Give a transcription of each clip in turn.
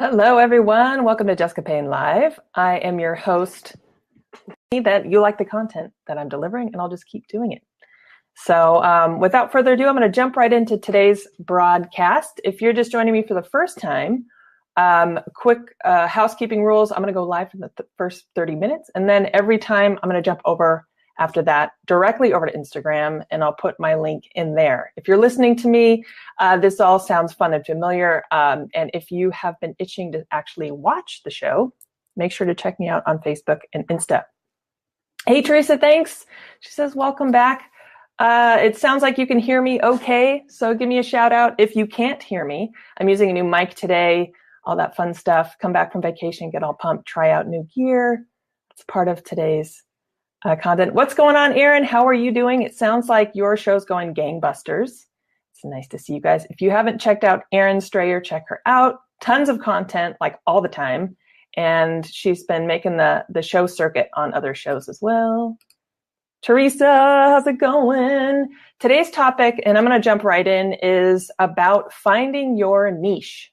Hello, everyone. Welcome to Jessica Payne Live. I am your host. That you like the content that I'm delivering, and I'll just keep doing it. So without further ado, I'm going to jump right into today's broadcast. If you're just joining me for the first time, quick housekeeping rules. I'm going to go live for the first 30 minutes, and then every time I'm going to jump over after that directly over to Instagram, and I'll put my link in there. If you're listening to me, this all sounds fun and familiar, and if you have been itching to actually watch the show, make sure to check me out on Facebook and Insta. Hey, Teresa, thanks. She says, welcome back. It sounds like you can hear me okay, so give me a shout out if you can't hear me. I'm using a new mic today, all that fun stuff. Come back from vacation, get all pumped, try out new gear. It's part of today's content. What's going on, Erin? How are you doing? It sounds like your show's going gangbusters. It's nice to see you guys. If you haven't checked out Erin Strayer, check her out. Tons of content, like all the time. And she's been making the show circuit on other shows as well. Teresa, how's it going? Today's topic, and I'm going to jump right in, is about finding your niche.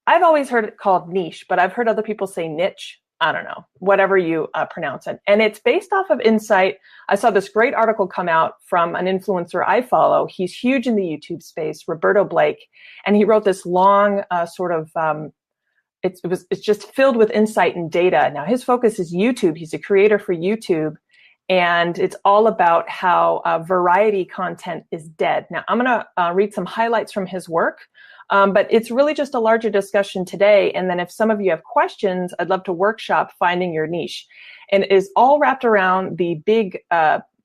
I've always heard it called niche, but I've heard other people say niche. I don't know, whatever you pronounce it. And it's based off of insight. I saw this great article come out from an influencer I follow. He's huge in the YouTube space, Roberto Blake. And he wrote this long it's just filled with insight and data. Now, his focus is YouTube. He's a creator for YouTube. And it's all about how variety content is dead. Now, I'm going to read some highlights from his work. But it's really just a larger discussion today. And then if some of you have questions, I'd love to workshop finding your niche. And it is all wrapped around the big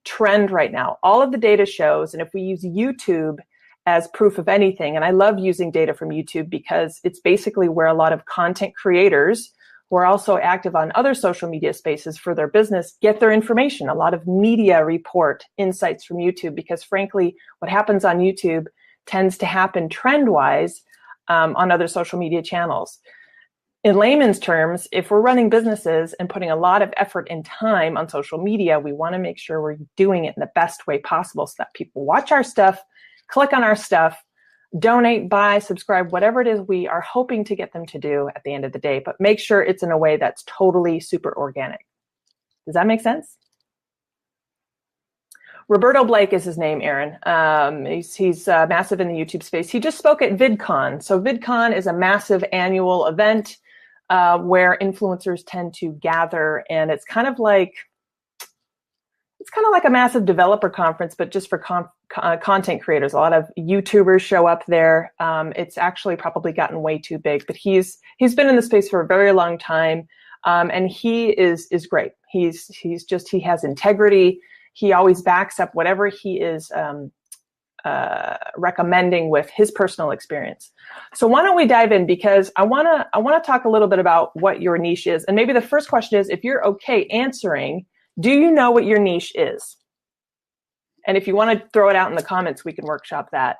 trend right now. All of the data shows, and if we use YouTube as proof of anything, and I love using data from YouTube because it's basically where a lot of content creators who are also active on other social media spaces for their business get their information. A lot of media report insights from YouTube because frankly, what happens on YouTube tends to happen trend-wise on other social media channels. In layman's terms, if we're running businesses and putting a lot of effort and time on social media, we want to make sure we're doing it in the best way possible so that people watch our stuff, click on our stuff, donate, buy, subscribe, whatever it is we are hoping to get them to do at the end of the day, but make sure it's in a way that's totally super organic. Does that make sense? Roberto Blake is his name, Erin. He's massive in the YouTube space. He just spoke at VidCon. So VidCon is a massive annual event where influencers tend to gather, and it's kind of like a massive developer conference, but just for content creators. A lot of YouTubers show up there. It's actually probably gotten way too big, but he's been in the space for a very long time, and he is great. He has integrity. He always backs up whatever he is recommending with his personal experience. So why don't we dive in? Because I want to talk a little bit about what your niche is. And maybe the first question is, if you're okay answering, do you know what your niche is? And if you want to throw it out in the comments, we can workshop that.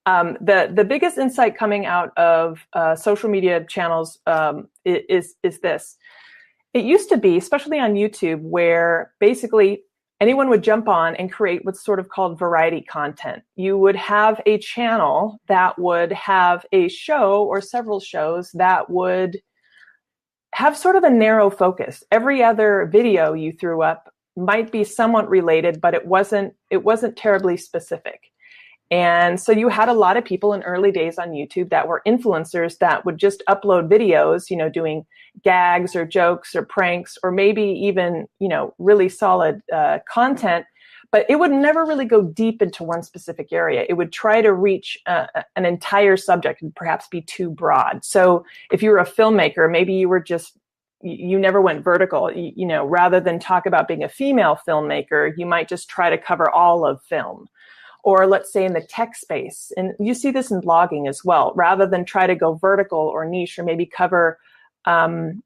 The biggest insight coming out of social media channels is this. It used to be, especially on YouTube, where basically anyone would jump on and create what's sort of called variety content. You would have a channel that would have a show or several shows that would have sort of a narrow focus. Every other video you threw up might be somewhat related, but it wasn't terribly specific. And so you had a lot of people in early days on YouTube that were influencers that would just upload videos, doing gags or jokes or pranks, or maybe even, really solid content, but it would never really go deep into one specific area. It would try to reach an entire subject and perhaps be too broad. So if you were a filmmaker, maybe you never went vertical, rather than talk about being a female filmmaker, you might just try to cover all of film. Or let's say in the tech space, and you see this in blogging as well, rather than try to go vertical or niche or maybe cover, mobile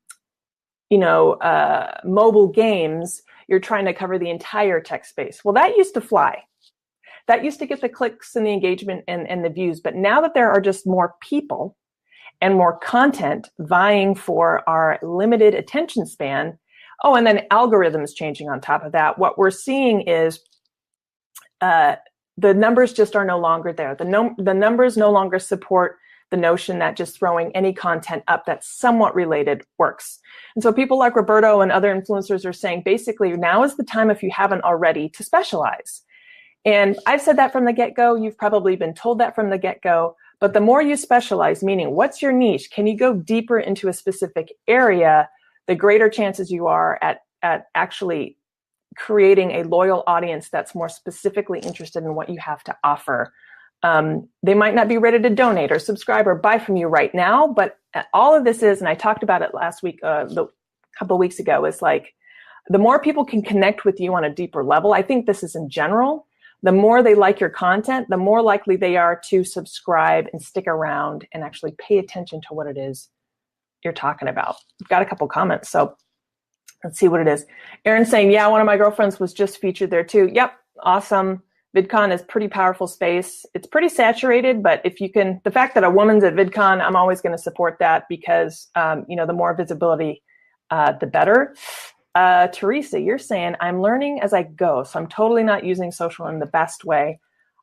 games, you're trying to cover the entire tech space. Well, that used to fly. That used to get the clicks and the engagement and the views. But now that there are just more people and more content vying for our limited attention span, and then algorithms changing on top of that, what we're seeing is the numbers just are no longer there. The numbers no longer support the notion that just throwing any content up that's somewhat related works. And so people like Roberto and other influencers are saying, basically, now is the time, if you haven't already, to specialize. And I've said that from the get-go. You've probably been told that from the get-go. But the more you specialize, meaning what's your niche? Can you go deeper into a specific area? The greater chances you are at actually creating a loyal audience that's more specifically interested in what you have to offer. They might not be ready to donate or subscribe or buy from you right now, but all of this is, and I talked about it last week, a couple of weeks ago, is like the more people can connect with you on a deeper level. I think this is in general. The more they like your content, the more likely they are to subscribe and stick around and actually pay attention to what it is you're talking about. We've got a couple comments, so let's see what it is. Aaron's saying, yeah, one of my girlfriends was just featured there too. Yep, awesome. VidCon is pretty powerful space. It's pretty saturated, but if you can, the fact that a woman's at VidCon, I'm always going to support that because, the more visibility, the better. Teresa, you're saying, I'm learning as I go, so I'm totally not using social in the best way.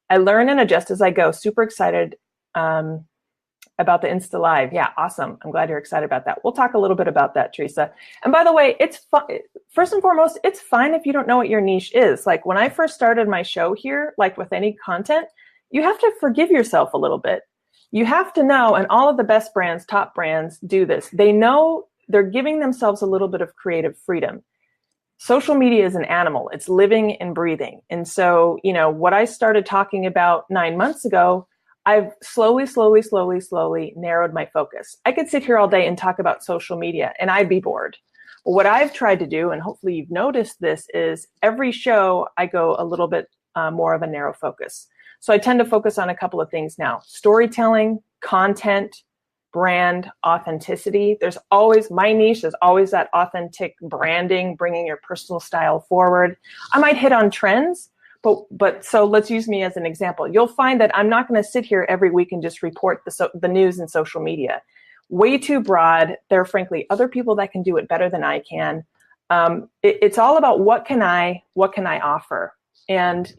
I learn and adjust as I go. Super excited about the Insta Live. Yeah, awesome. I'm glad you're excited about that. We'll talk a little bit about that, Teresa. And by the way, it's fun. First and foremost, it's fine if you don't know what your niche is. Like when I first started my show here, like with any content, you have to forgive yourself a little bit. You have to know, and all of the best brands, top brands do this. They know they're giving themselves a little bit of creative freedom. Social media is an animal. It's living and breathing. And so, what I started talking about 9 months ago, I've slowly narrowed my focus. I could sit here all day and talk about social media and I'd be bored. But what I've tried to do, and hopefully you've noticed this, is every show I go a little bit more of a narrow focus. So I tend to focus on a couple of things now: storytelling, content, brand, authenticity. There's always, my niche is always that authentic branding, bringing your personal style forward. I might hit on trends, but so let's use me as an example. You'll find that I'm not going to sit here every week and just report the news and social media. Way too broad. There are frankly other people that can do it better than I can. It's all about what can I offer? And,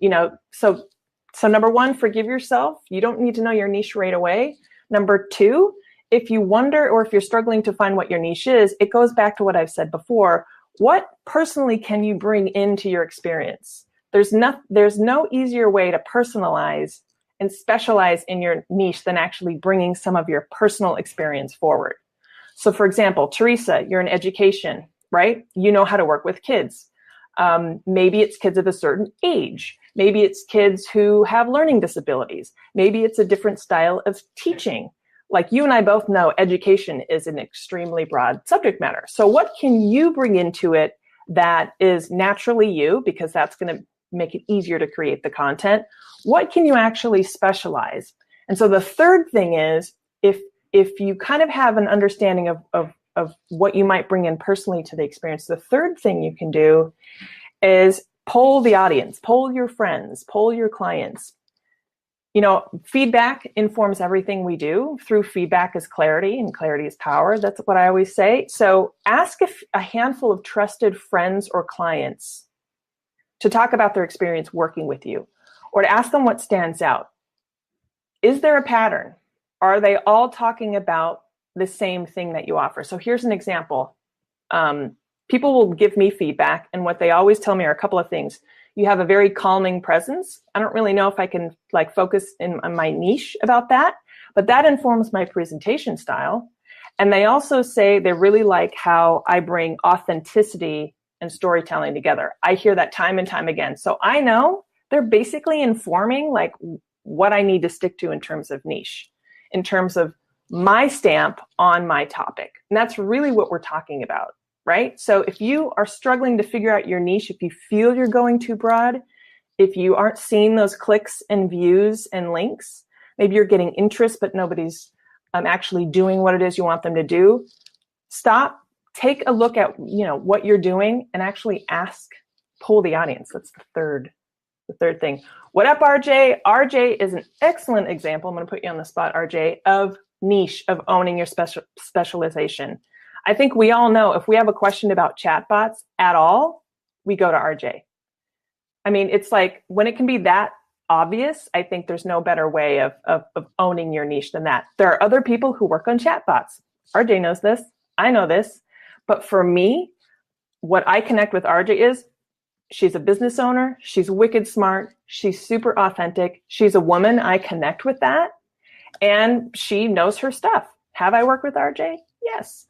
so number one, forgive yourself. You don't need to know your niche right away. Number two, if you wonder or if you're struggling to find what your niche is, it goes back to what I've said before. What personally can you bring into your experience? There's no easier way to personalize and specialize in your niche than actually bringing some of your personal experience forward. So for example, Teresa, you're in education, right? You know how to work with kids. Maybe it's kids of a certain age. Maybe it's kids who have learning disabilities. Maybe it's a different style of teaching. Like you and I both know, education is an extremely broad subject matter. So what can you bring into it that is naturally you, because that's going to make it easier to create the content? What can you actually specialize? And so the third thing is, if you kind of have an understanding of what you might bring in personally to the experience, the third thing you can do is poll the audience, poll your friends, poll your clients. Feedback informs everything we do. Through feedback is clarity, and clarity is power. That's what I always say. So ask a handful of trusted friends or clients to talk about their experience working with you, or to ask them what stands out. Is there a pattern? Are they all talking about the same thing that you offer? So here's an example. People will give me feedback, and what they always tell me are a couple of things. You have a very calming presence. I don't really know if I can focus on my niche about that, but that informs my presentation style. And they also say they really like how I bring authenticity and storytelling together. I hear that time and time again. So I know they're basically informing what I need to stick to in terms of niche, in terms of my stamp on my topic. And that's really what we're talking about. Right? So if you are struggling to figure out your niche, if you feel you're going too broad, if you aren't seeing those clicks and views and links, maybe you're getting interest, but nobody's actually doing what it is you want them to do, stop, take a look at, what you're doing and actually poll the audience. That's the third thing. What up, RJ? RJ is an excellent example. I'm going to put you on the spot, RJ, of niche, of owning your specialization. I think we all know if we have a question about chatbots at all, we go to RJ. I mean, it's like when it can be that obvious. I think there's no better way of owning your niche than that. There are other people who work on chatbots. RJ knows this. I know this. But for me, what I connect with RJ is she's a business owner. She's wicked smart. She's super authentic. She's a woman. I connect with that. And she knows her stuff. Have I worked with RJ? Yes.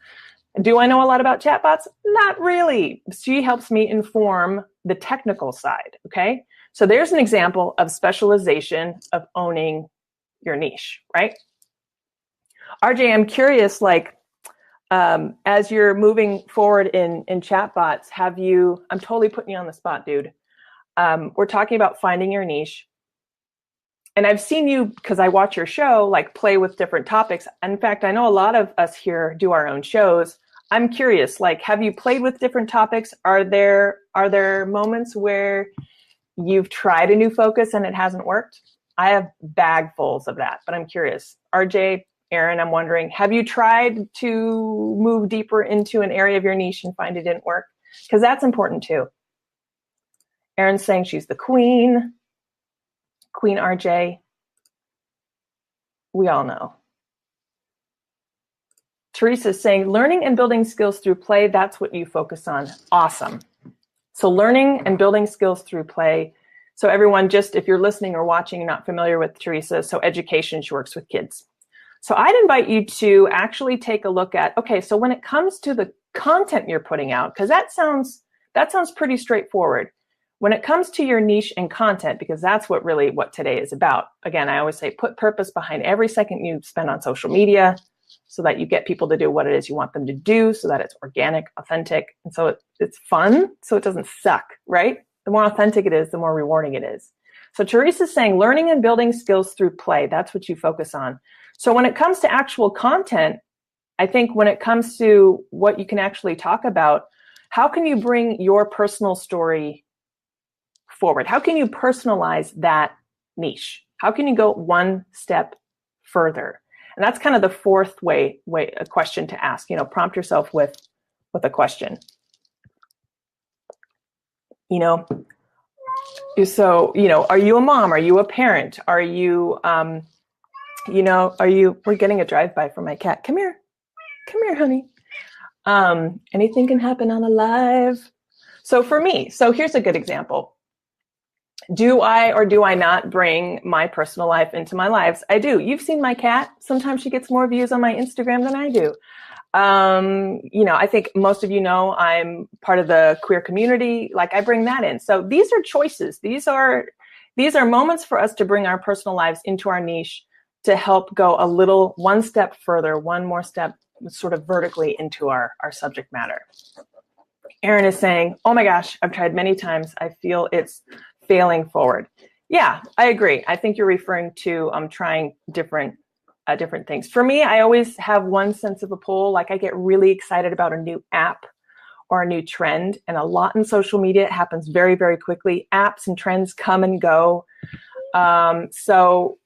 Do I know a lot about chatbots? Not really. She helps me inform the technical side. Okay. So there's an example of specialization of owning your niche, right? RJ, I'm curious, like, as you're moving forward in chatbots, I'm totally putting you on the spot, dude. We're talking about finding your niche. And I've seen you, because I watch your show, like play with different topics. In fact, I know a lot of us here do our own shows. I'm curious, like, have you played with different topics? Are there moments where you've tried a new focus and it hasn't worked? I have bagfuls of that, but I'm curious. RJ, Aaron, I'm wondering, have you tried to move deeper into an area of your niche and find it didn't work? Because that's important too. Aaron's saying she's the queen. Queen RJ. We all know. Teresa's saying, learning and building skills through play, that's what you focus on. Awesome. So learning and building skills through play. So everyone, just if you're listening or watching, not familiar with Teresa, so education, she works with kids. So I'd invite you to actually take a look at, okay, so when it comes to the content you're putting out, because that sounds pretty straightforward. When it comes to your niche and content, because that's what today is about. Again, I always say put purpose behind every second you spend on social media so that you get people to do what it is you want them to do, so that it's organic, authentic, and so it's fun, so it doesn't suck, right? The more authentic it is, the more rewarding it is. So Teresa's saying learning and building skills through play, that's what you focus on. So when it comes to actual content, I think when it comes to what you can actually talk about, how can you bring your personal story forward? How can you personalize that niche? How can you go one step further? And that's kind of the fourth way a question to ask, prompt yourself with a question. So, are you a mom? Are you a parent? Are you, we're getting a drive-by from my cat. Come here, honey. Anything can happen on a live. So for me, here's a good example. Do I or do I not bring my personal life into my lives? I do. You've seen my cat. Sometimes she gets more views on my Instagram than I do. I think most of you know I'm part of the queer community. Like, I bring that in. So these are choices. These are moments for us to bring our personal lives into our niche to help go one step further, one more step sort of vertically into our subject matter. Aaron is saying, oh my gosh, I've tried many times. I feel it's failing forward. Yeah, I agree. I think you're referring to trying different things. For me, I always have one sense of a pull. Like, I get really excited about a new app or a new trend, and a lot in social media. It happens very, very quickly. Apps and trends come and go. So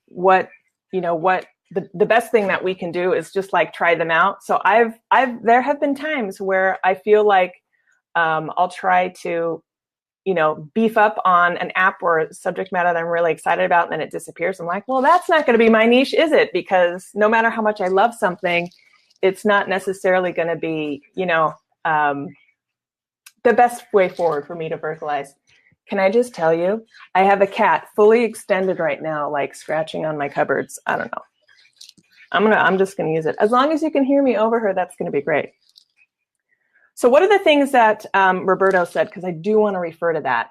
the best thing that we can do is just like try them out. So there have been times where I feel like I'll try to beef up on an app or a subject matter that I'm really excited about, and then it disappears. I'm like, well, that's not going to be my niche, is it? Because no matter how much I love something, it's not necessarily going to be, the best way forward for me to verticalize. Can I just tell you, I have a cat fully extended right now, like scratching on my cupboards. I don't know. I'm just going to use it. As long as you can hear me over her, that's going to be great. So what are the things that Roberto said? Because I do want to refer to that.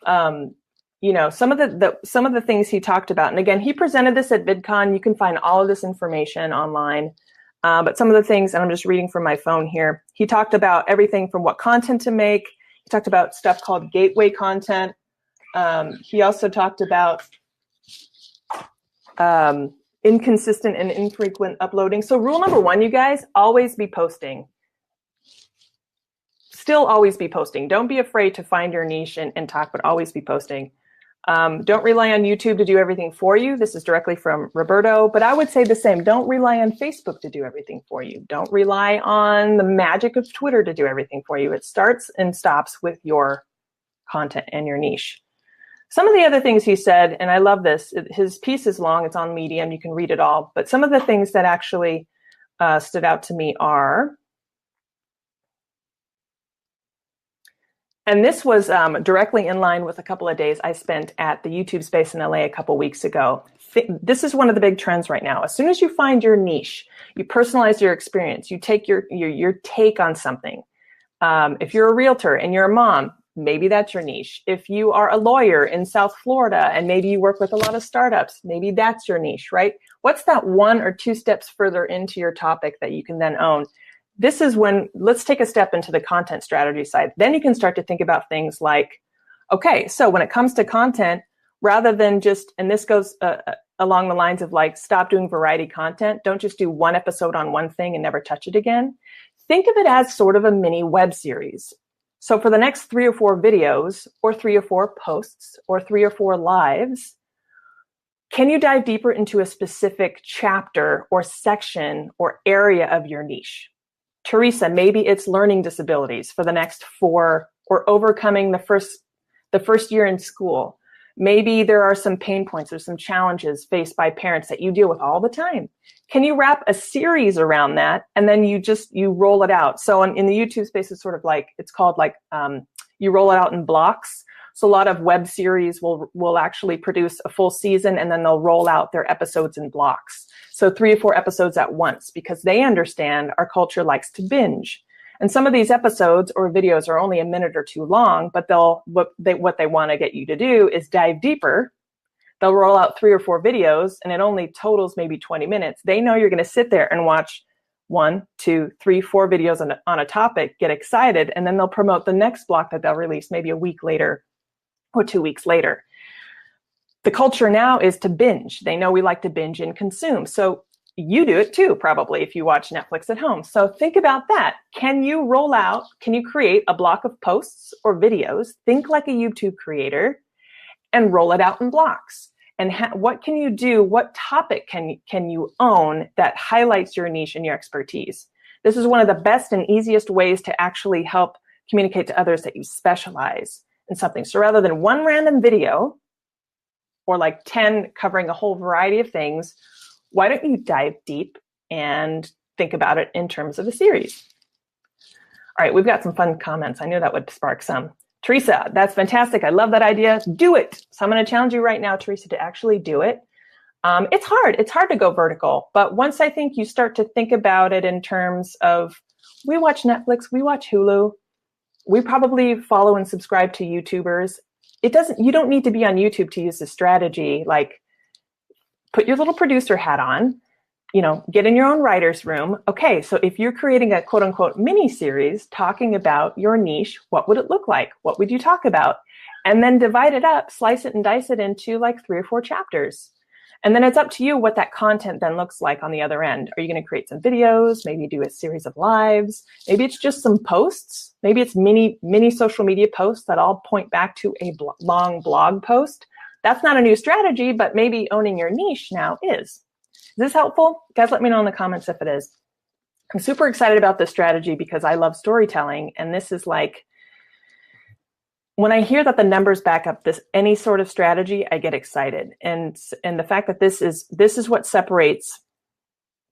Some of the things he talked about, and again, he presented this at VidCon. You can find all of this information online. But some of the things, and I'm just reading from my phone here, he talked about everything from what content to make. He talked about stuff called gateway content. He also talked about inconsistent and infrequent uploading. So rule number one, you guys, always be posting. Still always be posting. Don't be afraid to find your niche and talk, but always be posting. Don't rely on YouTube to do everything for you. This is directly from Roberto, but I would say the same. Don't rely on Facebook to do everything for you. Don't rely on the magic of Twitter to do everything for you. It starts and stops with your content and your niche. Some of the other things he said, and I love this, his piece is long, it's on Medium, you can read it all, but some of the things that actually stood out to me are, and this was directly in line with a couple of days I spent at the YouTube space in LA a couple weeks ago. This is one of the big trends right now. As soon as you find your niche, you personalize your experience, you take your take on something. If you're a realtor and you're a mom, maybe that's your niche. If you are a lawyer in South Florida and maybe you work with a lot of startups, maybe that's your niche, right? What's that 1 or 2 steps further into your topic that you can then own? This is when, let's take a step into the content strategy side. Then you can start to think about things like, okay, so when it comes to content, rather than just, and this goes along the lines of like, stop doing variety content. Don't just do one episode on one thing and never touch it again. Think of it as sort of a mini web series. So for the next 3 or 4 videos, or 3 or 4 posts, or 3 or 4 lives, can you dive deeper into a specific chapter or section or area of your niche? Teresa, maybe it's learning disabilities for the next 4, or overcoming the first year in school. Maybe there are some pain points or some challenges faced by parents that you deal with all the time. Can you wrap a series around that and then you roll it out? So in the YouTube space, it's sort of like, it's called like, you roll it out in blocks. So a lot of web series will actually produce a full season and then they'll roll out their episodes in blocks. So 3 or 4 episodes at once, because they understand our culture likes to binge. And some of these episodes or videos are only a minute or 2 long, but what they want to get you to do is dive deeper. They'll roll out 3 or 4 videos and it only totals maybe 20 minutes. They know you're going to sit there and watch 1, 2, 3, 4 videos on a topic, get excited, and then they'll promote the next block that they'll release maybe a week later or 2 weeks later. The culture now is to binge. They know we like to binge and consume. So you do it too, probably, if you watch Netflix at home. So think about that. Can you create a block of posts or videos? Think like a YouTube creator and roll it out in blocks. And what can you do? What topic can you own that highlights your niche and your expertise? This is one of the best and easiest ways to actually help communicate to others that you specialize in something. So rather than one random video or like 10 covering a whole variety of things, why don't you dive deep and think about it in terms of a series? All right, we've got some fun comments. I knew that would spark some. Teresa, that's fantastic. I love that idea. Do it. So I'm going to challenge you right now, Teresa, to actually do it. It's hard. It's hard to go vertical. But once I think you start to think about it in terms of, we watch Netflix, we watch Hulu, we probably follow and subscribe to YouTubers. You don't need to be on YouTube to use this strategy. Like, put your little producer hat on, get in your own writer's room. Okay, so if you're creating a quote unquote mini series talking about your niche, what would it look like? What would you talk about? And then divide it up, slice it and dice it into like 3 or 4 chapters. And then it's up to you what that content then looks like on the other end. Are you going to create some videos? Maybe do a series of lives. Maybe it's just some posts. Maybe it's mini social media posts that all point back to a long blog post. That's not a new strategy, but maybe owning your niche now is. Is this helpful? Guys, let me know in the comments if it is. I'm super excited about this strategy because I love storytelling. And this is like, when I hear that the numbers back up any sort of strategy, I get excited. And the fact that this is what separates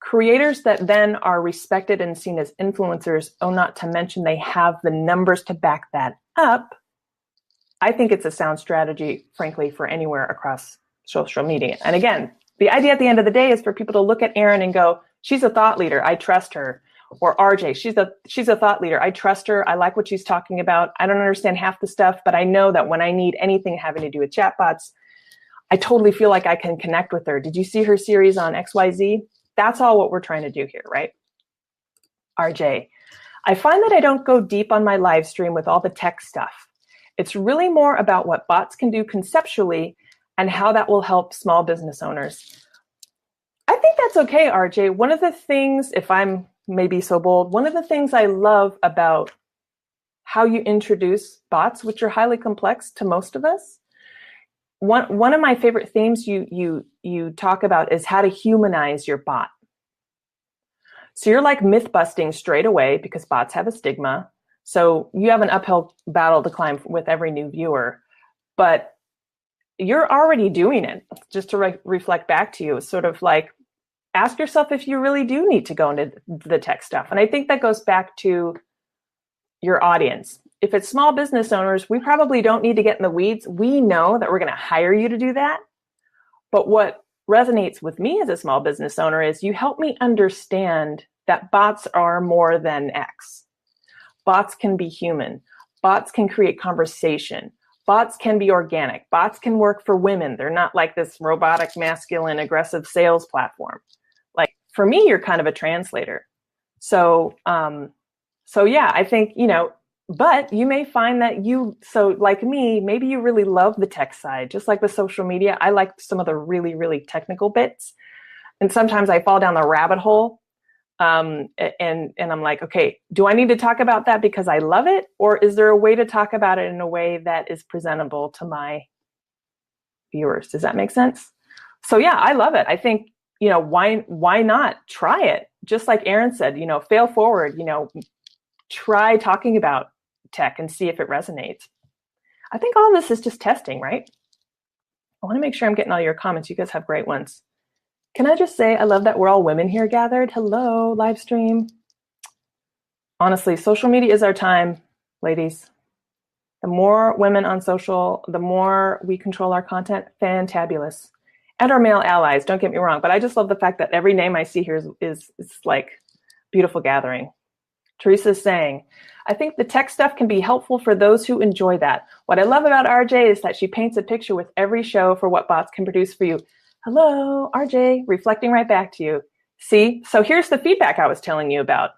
creators that then are respected and seen as influencers, not to mention they have the numbers to back that up. I think it's a sound strategy, frankly, for anywhere across social media. And again, the idea at the end of the day is for people to look at Erin and go, she's a thought leader, I trust her. Or RJ, she's a thought leader, I trust her, I like what she's talking about. I don't understand half the stuff, but I know that when I need anything having to do with chatbots, I totally feel like I can connect with her. Did you see her series on XYZ? That's all what we're trying to do here, right? RJ, I find that I don't go deep on my live stream with all the tech stuff. It's really more about what bots can do conceptually and how that will help small business owners. I think that's okay, RJ. One of the things, if I'm maybe so bold, one of the things I love about how you introduce bots, which are highly complex to most of us, one of my favorite themes you talk about is how to humanize your bot. So you're like myth busting straight away because bots have a stigma. So you have an uphill battle to climb with every new viewer. But you're already doing it. Just to reflect back to you, it's sort of like, ask yourself if you really do need to go into the tech stuff. And I think that goes back to your audience. If it's small business owners, we probably don't need to get in the weeds. We know that we're going to hire you to do that. But what resonates with me as a small business owner is you help me understand that bots are more than X. Bots can be human. Bots can create conversation. Bots can be organic. Bots can work for women. They're not like this robotic, masculine, aggressive sales platform. Like, for me, you're kind of a translator. So yeah, I think, but you may find that like me, maybe you really love the tech side. Just like with social media, I like some of the really, really technical bits. And sometimes I fall down the rabbit hole. And I'm like, okay, do I need to talk about that because I love it? Or is there a way to talk about it in a way that is presentable to my viewers? Does that make sense? So yeah, I love it. I think, why not try it? Just like Aaron said, fail forward, try talking about tech and see if it resonates. I think all of this is just testing, right? I want to make sure I'm getting all your comments. You guys have great ones. Can I just say, I love that we're all women here gathered. Hello, live stream. Honestly, social media is our time, ladies. The more women on social, the more we control our content, fantabulous. And our male allies, don't get me wrong, but I just love the fact that every name I see here is like beautiful gathering. Teresa's saying, I think the tech stuff can be helpful for those who enjoy that. What I love about RJ is that she paints a picture with every show for what bots can produce for you. Hello, RJ, reflecting right back to you. See, so here's the feedback I was telling you about.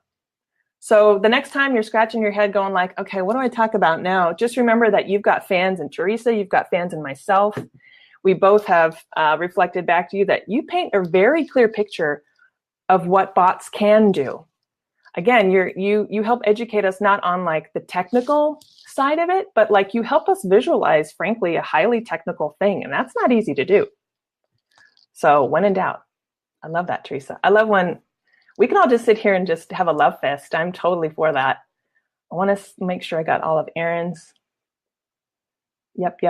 So the next time you're scratching your head going like, okay, what do I talk about now? Just remember that you've got fans in Teresa, you've got fans in myself. We both have reflected back to you that you paint a very clear picture of what bots can do. Again, you help educate us not on like the technical side of it, but like you help us visualize, frankly, a highly technical thing. And that's not easy to do. So when in doubt, I love that, Teresa. I love when we can all just sit here and just have a love fest. I'm totally for that. I want to make sure I got all of Aaron's. Yep.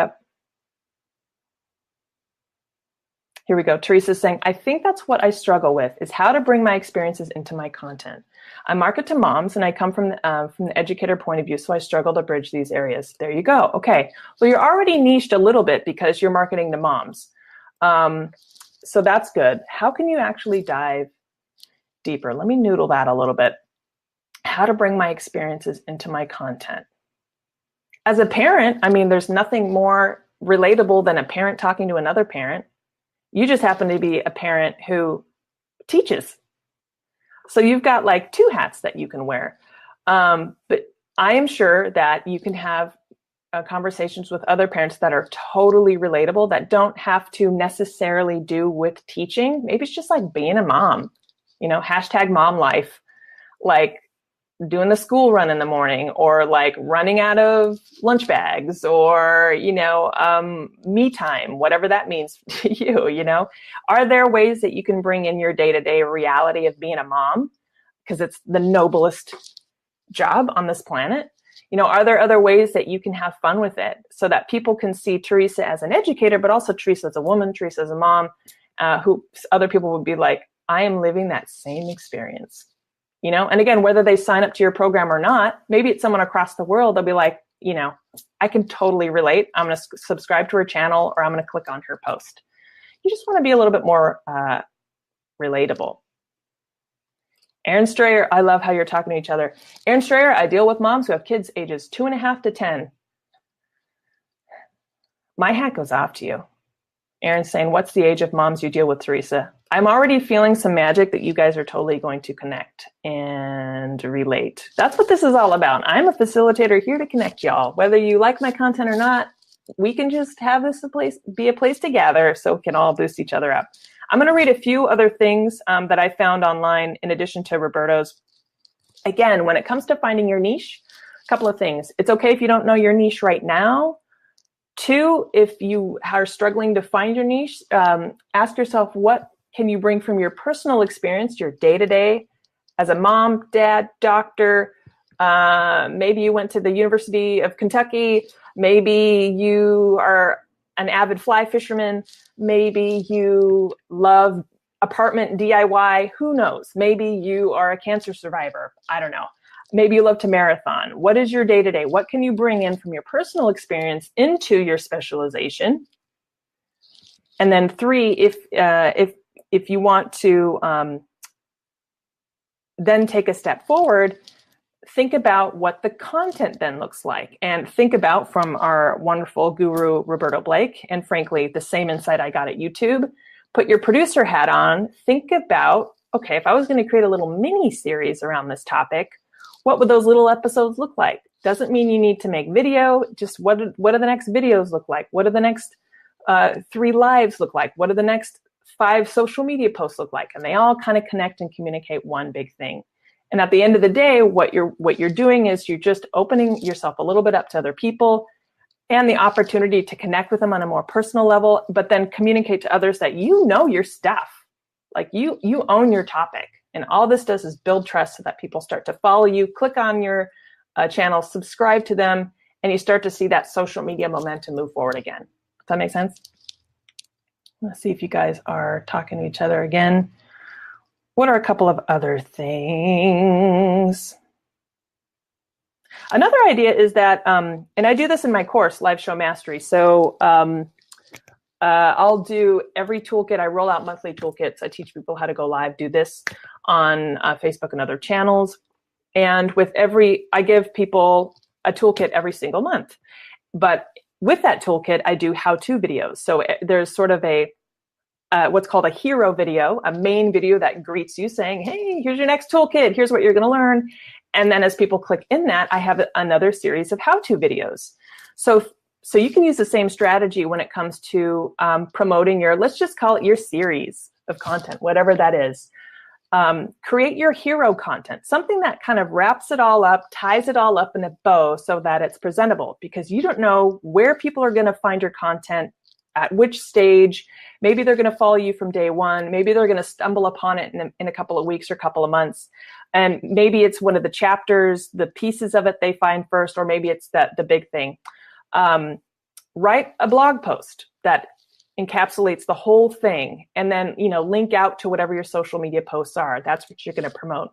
Here we go. Teresa's saying, I think that's what I struggle with, is how to bring my experiences into my content. I market to moms and I come from the educator point of view, so I struggle to bridge these areas. There you go. Okay. Well, you're already niched a little bit because you're marketing to moms. So that's good. How can you actually dive deeper? Let me noodle that a little bit. How to bring my experiences into my content. As a parent, I mean, there's nothing more relatable than a parent talking to another parent. You just happen to be a parent who teaches. So you've got like two hats that you can wear. But I am sure that you can have conversations with other parents that are totally relatable, that don't have to necessarily do with teaching. Maybe it's just like being a mom, hashtag mom life, like doing the school run in the morning, or like running out of lunch bags, or, me time, whatever that means to you, Are there ways that you can bring in your day-to-day reality of being a mom? Because it's the noblest job on this planet. Are there other ways that you can have fun with it so that people can see Teresa as an educator, but also Teresa as a woman, Teresa as a mom, who other people would be like, I am living that same experience, And again, whether they sign up to your program or not, maybe it's someone across the world. They'll be like, I can totally relate. I'm going to subscribe to her channel, or I'm going to click on her post. You just want to be a little bit more relatable. Aaron Strayer, I love how you're talking to each other. Aaron Strayer, I deal with moms who have kids ages 2.5 to 10. My hat goes off to you. Aaron's saying, what's the age of moms you deal with, Teresa? I'm already feeling some magic that you guys are totally going to connect and relate. That's what this is all about. I'm a facilitator here to connect y'all. Whether you like my content or not, we can just have this be a place to gather so we can all boost each other up. I'm going to read a few other things that I found online in addition to Roberto's. Again, when it comes to finding your niche, a couple of things. It's okay if you don't know your niche right now. 2, if you are struggling to find your niche, ask yourself, what can you bring from your personal experience, your day-to-day as a mom, dad, doctor? Maybe you went to the University of Kentucky. Maybe you are an avid fly fisherman. Maybe you love apartment DIY. Who knows? Maybe you are a cancer survivor. I don't know. Maybe you love to marathon. What is your day-to-day? What can you bring in from your personal experience into your specialization? And then 3, if you want to then take a step forward, think about what the content then looks like, and think about, from our wonderful guru, Roberto Blake, and frankly, the same insight I got at YouTube, put your producer hat on, think about, okay, if I was going to create a little mini series around this topic, what would those little episodes look like? Doesn't mean you need to make video, just what do the next videos look like? What do the next 3 lives look like? What do the next 5 social media posts look like? And they all kind of connect and communicate one big thing. And at the end of the day, what you're doing is you're just opening yourself a little bit up to other people and the opportunity to connect with them on a more personal level, but then communicate to others that you know your stuff. Like you own your topic. And all this does is build trust so that people start to follow you, click on your channel, subscribe to them, and you start to see that social media momentum move forward again. Does that make sense? Let's see if you guys are talking to each other again. What are a couple of other things? Another idea is that, and I do this in my course, Live Show Mastery. So I'll do every toolkit. I roll out monthly toolkits. I teach people how to go live, do this on Facebook and other channels. And I give people a toolkit every single month. But with that toolkit, I do how-to videos. So there's sort of what's called a hero video, a main video that greets you saying, hey, here's your next toolkit. Here's what you're going to learn. And then as people click in that, I have another series of how-to videos. So you can use the same strategy when it comes to promoting let's just call it your series of content, whatever that is. Create your hero content, something that kind of wraps it all up, ties it all up in a bow so that it's presentable, because you don't know where people are going to find your content, at which stage. Maybe they're going to follow you from day one. Maybe they're going to stumble upon it in a couple of weeks or a couple of months. And maybe it's one of the chapters, the pieces of it they find first, or maybe it's the big thing. Write a blog post that encapsulates the whole thing, and then, link out to whatever your social media posts are. That's what you're going to promote.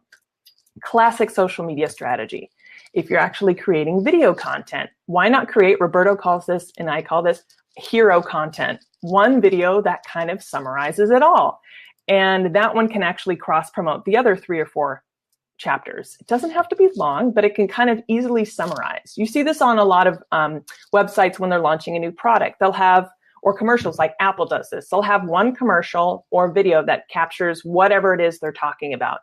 Classic social media strategy. If you're actually creating video content, why not create, Roberto calls this, and I call this, hero content. One video that kind of summarizes it all. And that one can actually cross-promote the other 3 or 4 chapters. It doesn't have to be long, but it can kind of easily summarize. You see this on a lot of websites when they're launching a new product. They'll have, or commercials, like Apple does this. They'll have one commercial or video that captures whatever it is they're talking about.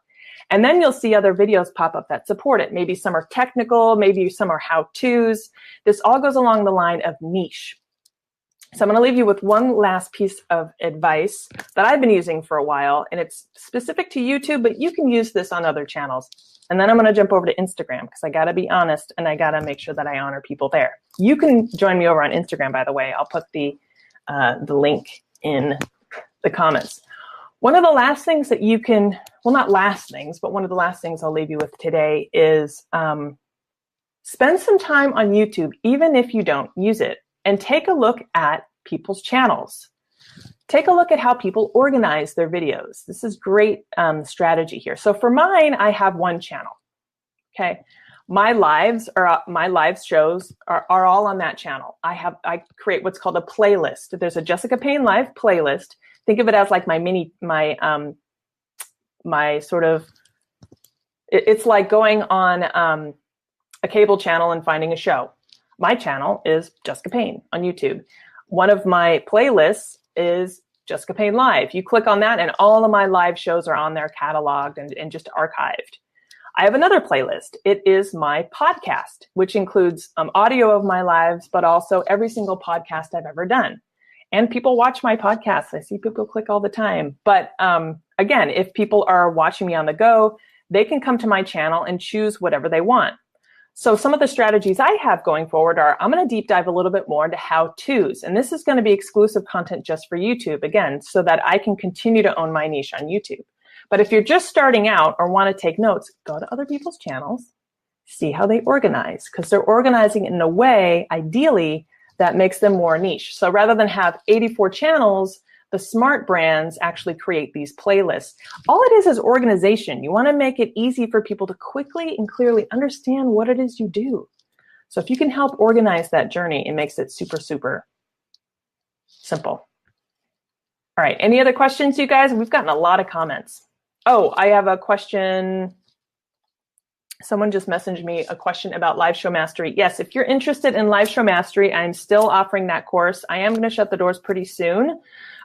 And then you'll see other videos pop up that support it. Maybe some are technical, maybe some are how-tos. This all goes along the line of niche. So I'm going to leave you with one last piece of advice that I've been using for a while, and it's specific to YouTube, but you can use this on other channels. And then I'm going to jump over to Instagram, because I got to be honest, and I got to make sure that I honor people there. You can join me over on Instagram, by the way. I'll put the link in the comments. One of the last things that you can, well, not last things, but one of the last things I'll leave you with today is spend some time on YouTube, even if you don't use it, and take a look at people's channels. Take a look at how people organize their videos. This is great strategy here. So for mine, I have one channel. Okay, my live shows are all on that channel. I create what's called a playlist. There's a Jessica Payne Live playlist. Think of it as like my sort of, it's like going on a cable channel and finding a show. My channel is Jessica Payne on YouTube. One of my playlists is Jessica Payne Live. You click on that and all of my live shows are on there, cataloged and just archived. I have another playlist. It is my podcast, which includes audio of my lives, but also every single podcast I've ever done. And people watch my podcasts. I see people click all the time. But again, if people are watching me on the go, they can come to my channel and choose whatever they want. So some of the strategies I have going forward are, I'm going to deep dive a little bit more into how-tos. And this is going to be exclusive content just for YouTube, again, so that I can continue to own my niche on YouTube. But if you're just starting out or want to take notes, go to other people's channels, see how they organize, because they're organizing in a way, ideally, that makes them more niche. So rather than have 84 channels, the smart brands actually create these playlists. All it is organization. You want to make it easy for people to quickly and clearly understand what it is you do. So if you can help organize that journey, it makes it super, super simple. All right, any other questions, you guys? We've gotten a lot of comments. Oh, I have a question. Someone just messaged me a question about Live Show Mastery. Yes, if you're interested in Live Show Mastery, I'm still offering that course. I am going to shut the doors pretty soon.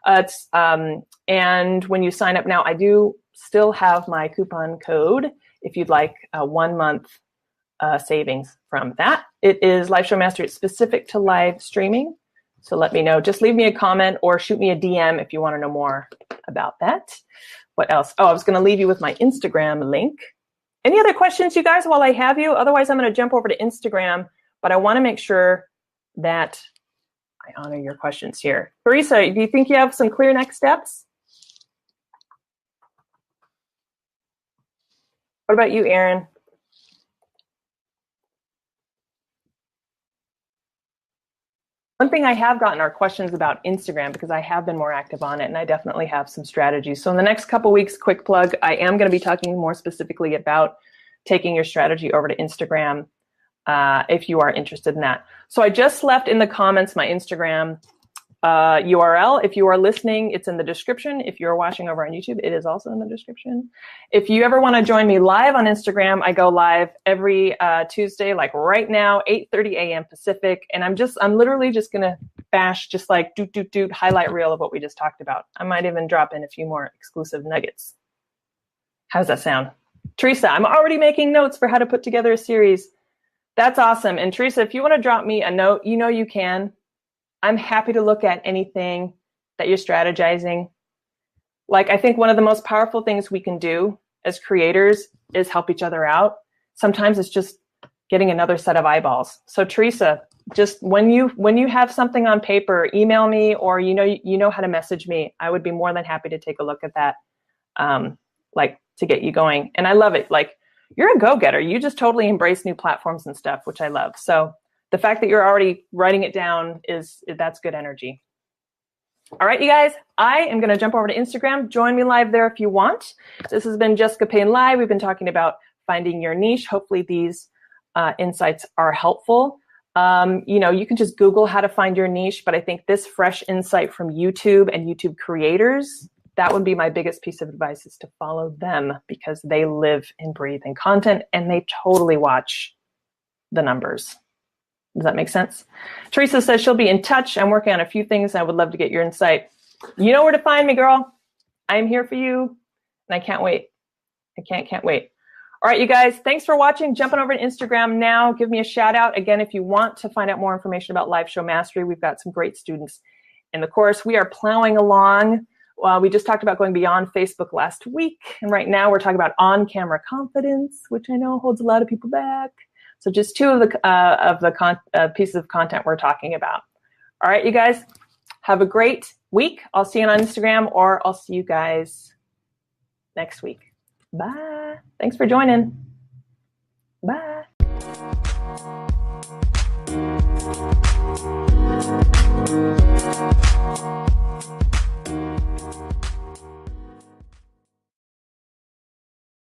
And when you sign up now, I do still have my coupon code if you'd like a 1 month savings from that. It is Live Show Mastery. It's specific to live streaming. So let me know. Just leave me a comment or shoot me a DM if you want to know more about that. What else? Oh, I was going to leave you with my Instagram link. Any other questions, you guys, while I have you? Otherwise, I'm going to jump over to Instagram, but I want to make sure that I honor your questions here. Teresa, do you think you have some clear next steps? What about you, Aaron? One thing I have gotten are questions about Instagram because I have been more active on it and I definitely have some strategies. So in the next couple weeks, quick plug, I am going to be talking more specifically about taking your strategy over to Instagram if you are interested in that. So I just left in the comments my Instagram URL. If you are listening, it's in the description. If you're watching over on YouTube, it is also in the description. If you ever want to join me live on Instagram, I go live every Tuesday, like right now, 8:30 a.m. Pacific. And I'm literally just going to bash just like doot, highlight reel of what we just talked about. I might even drop in a few more exclusive nuggets. How does that sound? Teresa, I'm already making notes for how to put together a series. That's awesome. And Teresa, if you want to drop me a note, you know you can. I'm happy to look at anything that you're strategizing. Like, I think one of the most powerful things we can do as creators is help each other out. Sometimes it's just getting another set of eyeballs. So Teresa, just when you have something on paper, email me, or you know how to message me. I would be more than happy to take a look at that, like to get you going. And I love it. Like, you're a go-getter. You just totally embrace new platforms and stuff, which I love. So the fact that you're already writing it down that's good energy. All right, you guys, I am going to jump over to Instagram. Join me live there if you want. This has been Jessica Payne Live. We've been talking about finding your niche. Hopefully these insights are helpful. You can just Google how to find your niche, but I think this fresh insight from YouTube and YouTube creators, that would be my biggest piece of advice, is to follow them because they live and breathe in content and they totally watch the numbers. Does that make sense? Teresa says she'll be in touch. I'm working on a few things. I would love to get your insight. You know where to find me, girl. I'm here for you, and I can't wait. I can't wait. All right, you guys, thanks for watching. Jumping over to Instagram now. Give me a shout out. Again, if you want to find out more information about Live Show Mastery, we've got some great students in the course. We are plowing along. We just talked about going beyond Facebook last week, and right now we're talking about on-camera confidence, which I know holds a lot of people back. So just two of the pieces of content we're talking about. All right, you guys, have a great week. I'll see you on Instagram, or I'll see you guys next week. Bye. Thanks for joining. Bye.